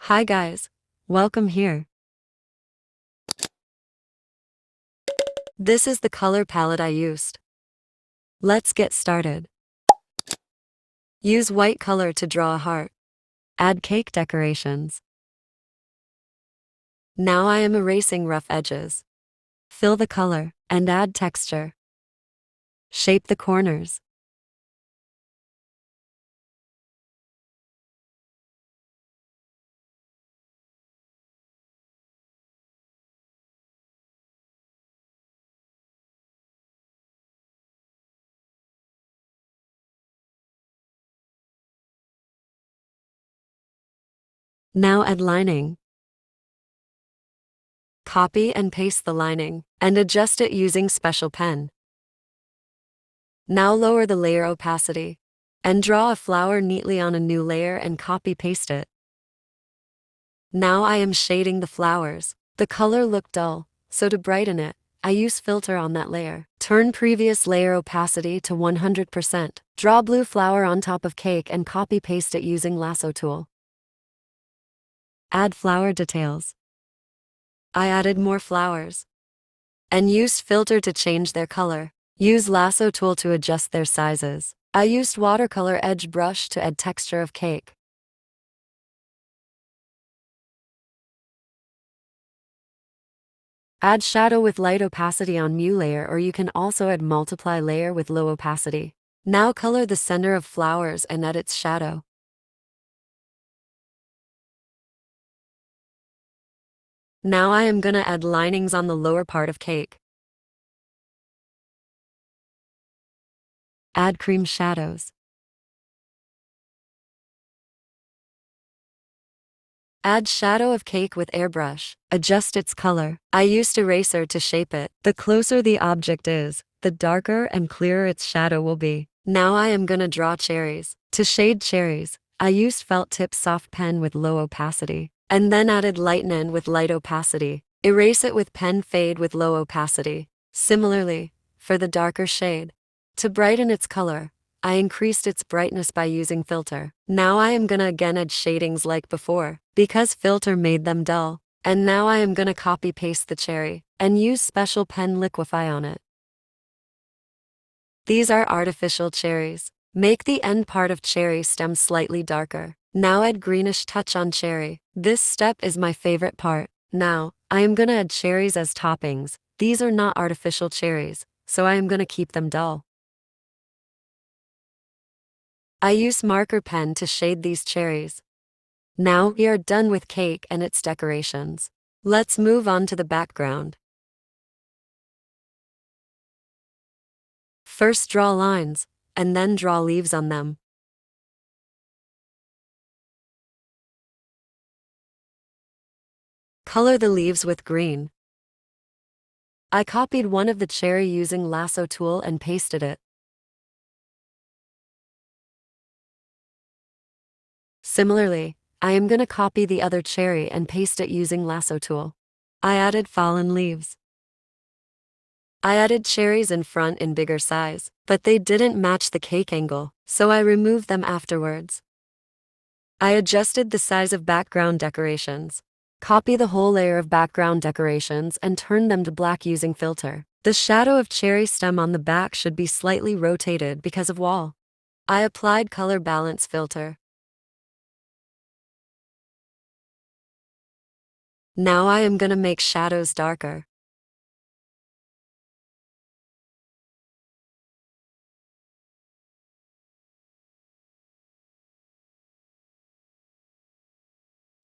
Hi guys, welcome here. This is the color palette I used. Let's get started. Use white color to draw a heart. Add cake decorations. Now I am erasing rough edges. Fill the color and add texture. Shape the corners. Now add lining. Copy and paste the lining and adjust it using special pen. Now lower the layer opacity and draw a flower neatly on a new layer and copy-paste it. Now I am shading the flowers. The color looked dull, so to brighten it, I use filter on that layer. Turn previous layer opacity to 100%. Draw blue flower on top of cake and copy-paste it using lasso tool. Add flower details. I added more flowers and used filter to change their color. Use lasso tool to adjust their sizes. I used watercolor edge brush to add texture of cake. Add shadow with light opacity on new layer, or you can also add multiply layer with low opacity. Now color the center of flowers and add its shadow. Now I am gonna add linings on the lower part of cake. Add cream shadows. Add shadow of cake with airbrush. Adjust its color. I used eraser to shape it. The closer the object is, the darker and clearer its shadow will be. Now I am gonna draw cherries. To shade cherries, I used felt tip soft pen with low opacity, and then added lighten with light opacity. Erase it with pen fade with low opacity. Similarly, for the darker shade, to brighten its color, I increased its brightness by using filter. Now I am gonna again add shadings like before, because filter made them dull. And now I am gonna copy paste the cherry, and use special pen liquify on it. These are artificial cherries. Make the end part of cherry stem slightly darker. Now add greenish touch on cherry. This step is my favorite part. Now, I am gonna add cherries as toppings. These are not artificial cherries, so I am gonna keep them dull. I use marker pen to shade these cherries. Now we are done with cake and its decorations. Let's move on to the background. First draw lines, and then draw leaves on them. Color the leaves with green. I copied one of the cherry using lasso tool and pasted it. Similarly, I am gonna copy the other cherry and paste it using lasso tool. I added fallen leaves. I added cherries in front in bigger size, but they didn't match the cake angle, so I removed them afterwards. I adjusted the size of background decorations. Copy the whole layer of background decorations and turn them to black using filter. The shadow of cherry stem on the back should be slightly rotated because of wall. I applied color balance filter. Now I am gonna make shadows darker.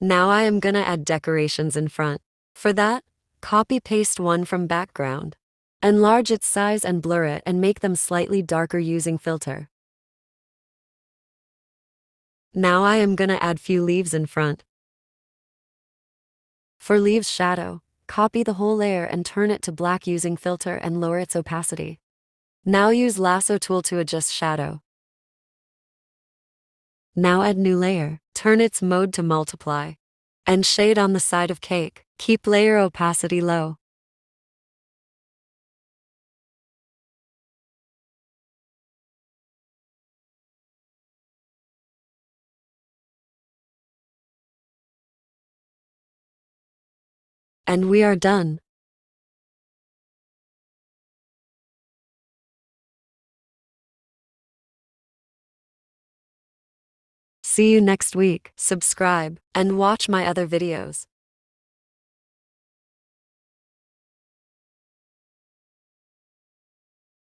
Now I am gonna add decorations in front. For that, copy-paste one from background. Enlarge its size and blur it and make them slightly darker using filter. Now I am gonna add few leaves in front. For leaves shadow, copy the whole layer and turn it to black using filter and lower its opacity. Now use lasso tool to adjust shadow. Now add new layer, turn its mode to multiply, and shade on the side of cake. Keep layer opacity low. And we are done. See you next week. Subscribe and watch my other videos.